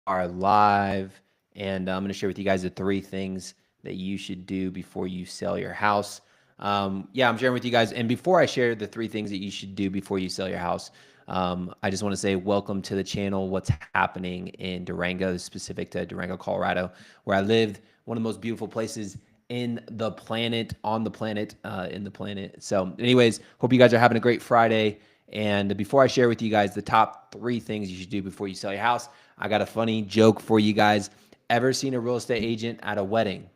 are live, and I'm going to share with you guys the three things that you should do before you sell your house. Yeah, I'm sharing with you guys. And before I share the three things that you should do before you sell your house, I just want to say welcome to the channel. What's happening in Durango, specific to Durango, Colorado, where I lived, one of the most beautiful places in the planet, on the planet, in the planet. So, anyways, hope you guys are having a great Friday. And before I share with you guys the top three things you should do before you sell your house, I got a funny joke for you guys. Ever seen a real estate agent at a wedding?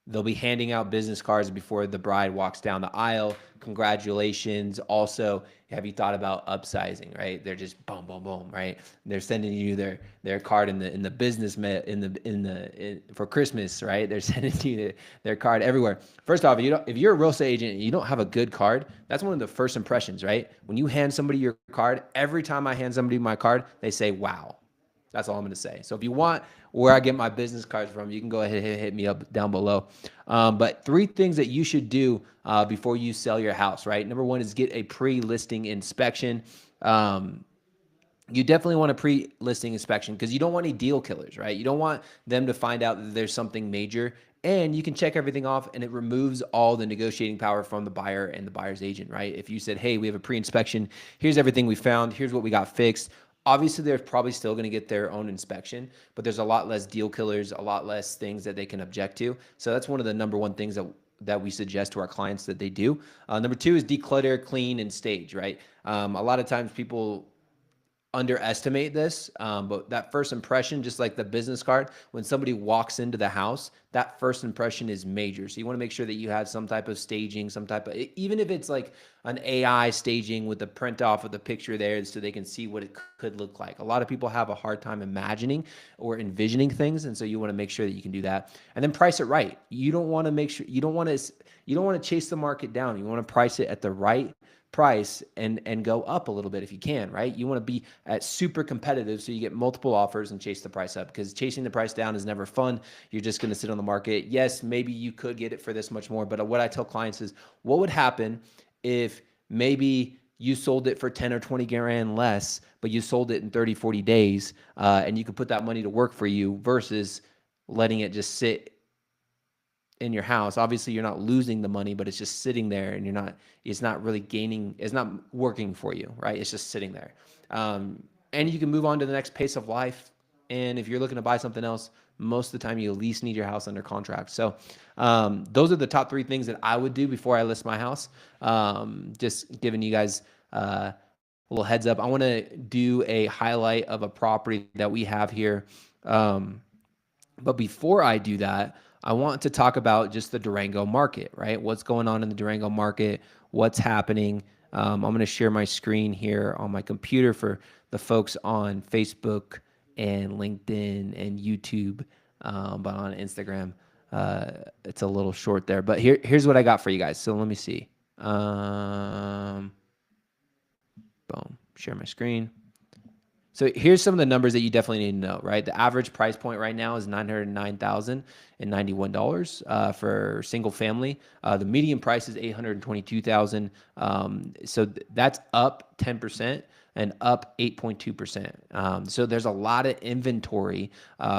They'll be handing out business cards before the bride walks down the aisle. Congratulations. Also, have you thought about upsizing? Right? They're just boom, boom, boom. Right? They're sending you their card in the business for Christmas. Right? They're sending you their card everywhere. First off, if you're a real estate agent and you don't have a good card, that's one of the first impressions. Right? When you hand somebody your card, every time I hand somebody my card, they say, "Wow." That's all I'm going to say. So if you want where I get my business cards from, you can go ahead and hit me up down below. But three things that you should do before you sell your house, right? Number one is get a pre-listing inspection. Um, you definitely want a pre-listing inspection because you don't want any deal killers, right? You don't want them to find out that there's something major, and you can check everything off and it removes all the negotiating power from the buyer and the buyer's agent, right? If you said, hey, we have a pre-inspection, here's everything we found, here's what we got fixed. Obviously, they're probably still going to get their own inspection, but there's a lot less deal killers, a lot less things that they can object to. So that's one of the number one things that we suggest to our clients that they do. Number two is declutter, clean, and stage, right? A lot of times people underestimate this, but that first impression, just like the business card, when somebody walks into the house, that first impression is major. So you want to make sure that you have some type of staging, some type of, even if it's like an AI staging with the print off of the picture there so they can see what it could look like. A lot of people have a hard time imagining or envisioning things, and so you want to make sure that you can do that. And then price it right. You don't want to make sure, you don't want to chase the market down. You want to price it at the right price and go up a little bit if you can, right? You want to be at super competitive so you get multiple offers and chase the price up, because chasing the price down is never fun. You're just going to sit on the market. Yes, maybe you could get it for this much more, but what I tell clients is, what would happen if maybe you sold it for 10 or 20 grand less, but you sold it in 30, 40 days, and you could put that money to work for you versus letting it just sit in your house. Obviously you're not losing the money, but it's just sitting there and it's not really gaining, it's not working for you, right? It's just sitting there. And you can move on to the next pace of life. And if you're looking to buy something else, most of the time you at least need your house under contract. So those are the top three things that I would do before I list my house. Just giving you guys a little heads up. I want to do a highlight of a property that we have here. But before I do that, I want to talk about just the Durango market, right? What's going on in the Durango market? What's happening? I'm going to share my screen here on my computer for the folks on Facebook and LinkedIn and YouTube, but on Instagram, it's a little short there. But here's what I got for you guys. So let me see. Boom, share my screen. So here's some of the numbers that you definitely need to know, right? The average price point right now is $909,091 for single family. The median price is $822,000. So that's up 10% and up 8.2%. So there's a lot of inventory,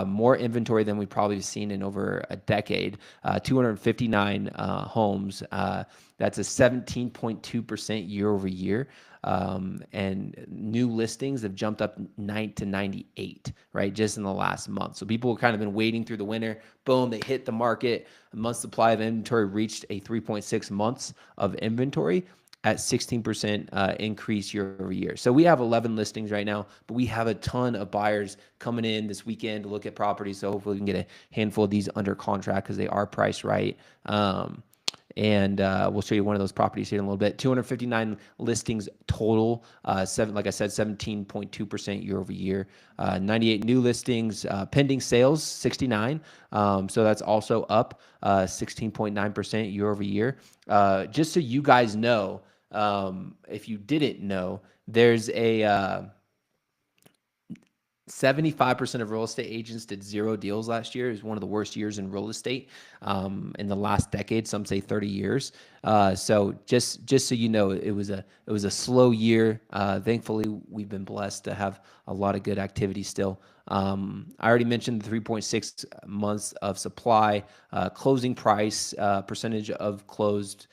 more inventory than we've probably seen in over a decade. 259 homes. That's a 17.2% year over year. And new listings have jumped up 9 to 98, right? Just in the last month. So people have kind of been waiting through the winter. Boom, they hit the market. A month's supply of inventory reached a 3.6 months of inventory at 16% increase year over year. So we have 11 listings right now, but we have a ton of buyers coming in this weekend to look at properties. So hopefully we can get a handful of these under contract because they are priced right. And we'll show you one of those properties here in a little bit. 259 listings total, like I said, 17.2% year over year. 98 new listings, pending sales, 69. So that's also up 16.9% year over year. Just so you guys know, if you didn't know, there's a 75% of real estate agents did 0 deals last year. It was one of the worst years in real estate in the last decade. Some say 30 years. So just so you know, it was a slow year. Thankfully, we've been blessed to have a lot of good activity still. I already mentioned the 3.6 months of supply, closing price, percentage of closed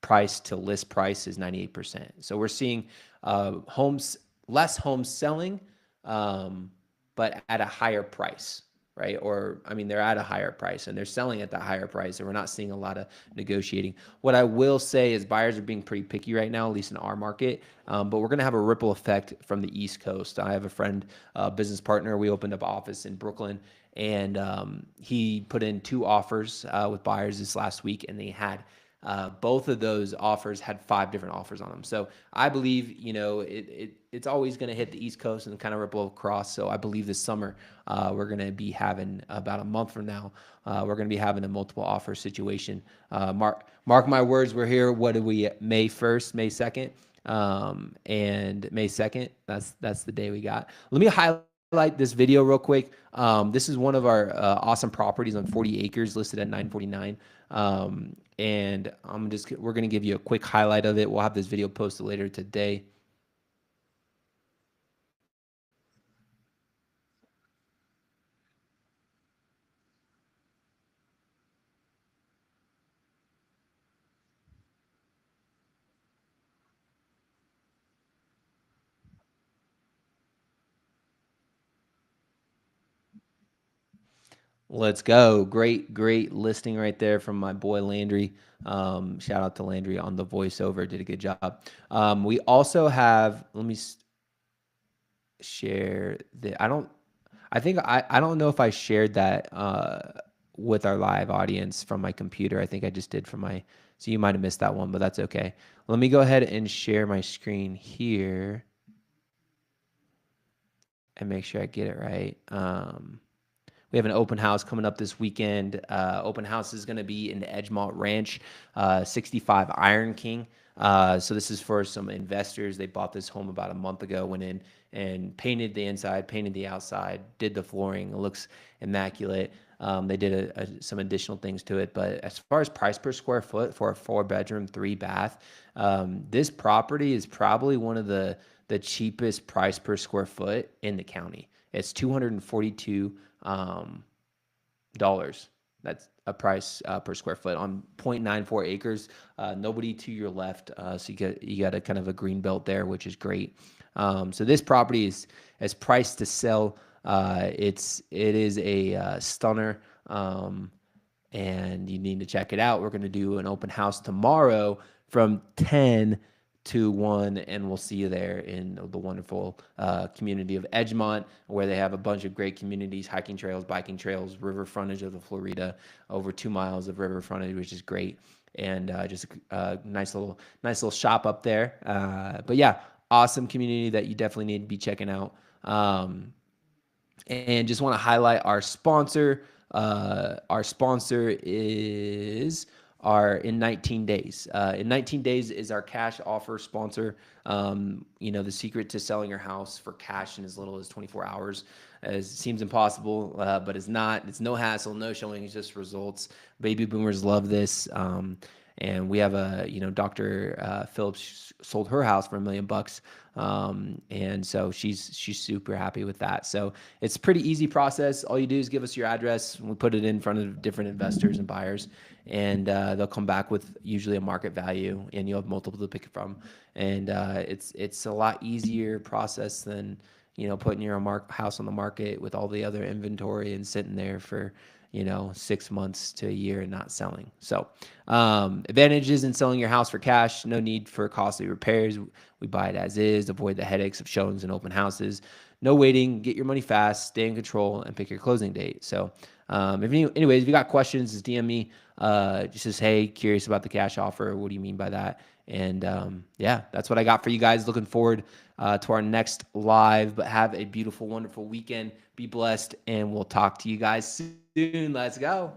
price to list price is 98%. So we're seeing less homes selling, um, but at a higher price, right? Or, I mean, they're at a higher price and they're selling at the higher price, and we're not seeing a lot of negotiating. What I will say is buyers are being pretty picky right now, at least in our market, but we're going to have a ripple effect from the East Coast. I have a friend, business partner. We opened up office in Brooklyn, and he put in 2 offers with buyers this last week, and they had both of those offers had 5 different offers on them. So I believe, it's always going to hit the East Coast and kind of ripple across. So I believe this summer we're going to be having, about a month from now, we're going to be having a multiple offer situation. Mark my words. We're here. What do we? May 1st, May 2nd, and May 2nd. That's the day we got. Let me highlight this video real quick. This is one of our awesome properties on 40 acres listed at 949. And we're going to give you a quick highlight of it. We'll have this video posted later today. Let's go. Great listing right there from my boy Landry. Shout out to Landry on the voiceover. Did a good job. We also have, let me share the, I don't know if I shared that with our live audience from my computer. I think I just did from so you might have missed that one, but that's okay. Let me go ahead and share my screen here and make sure I get it right. We have an open house coming up this weekend. Open house is going to be in the Edgemont Ranch, 65 Iron King. So this is for some investors. They bought this home about a month ago, went in and painted the inside, painted the outside, did the flooring. It looks immaculate. They did some additional things to it. But as far as price per square foot for a 4-bedroom, 3-bath, this property is probably one of the cheapest price per square foot in the county. It's $242 dollars. That's a price per square foot on 0.94 acres. Nobody to your left, so you got a kind of a green belt there, which is great. So this property is priced to sell. It is a stunner, and you need to check it out. We're going to do an open house tomorrow from 10 to 1, and we'll see you there in the wonderful community of Edgemont, where they have a bunch of great communities, hiking trails, biking trails, river frontage of the Florida, over 2 miles of river frontage, which is great, and just a nice little shop up there. But yeah, awesome community that you definitely need to be checking out. And just want to highlight our sponsor. Our sponsor is our In 19 Days. In 19 Days is our cash offer sponsor. The secret to selling your house for cash in as little as 24 hours. It seems impossible, but it's not. It's no hassle, no showing, it's just results. Baby boomers love this. And we have Dr. Phillips sold her house for $1 million. And so she's super happy with that. So it's a pretty easy process. All you do is give us your address. We put it in front of different investors and buyers, and they'll come back with usually a market value, and you'll have multiple to pick from. And it's a lot easier process than putting your house on the market with all the other inventory and sitting there for 6 months to a year and not selling. So advantages in selling your house for cash: no need for costly repairs. We buy it as is, avoid the headaches of showings and open houses. No waiting, get your money fast, stay in control, and pick your closing date. So if you got questions, just DM me. Just says, hey, curious about the cash offer. What do you mean by that? And yeah, that's what I got for you guys. Looking forward to our next live, but have a beautiful, wonderful weekend. Be blessed, and we'll talk to you guys soon. Let's go.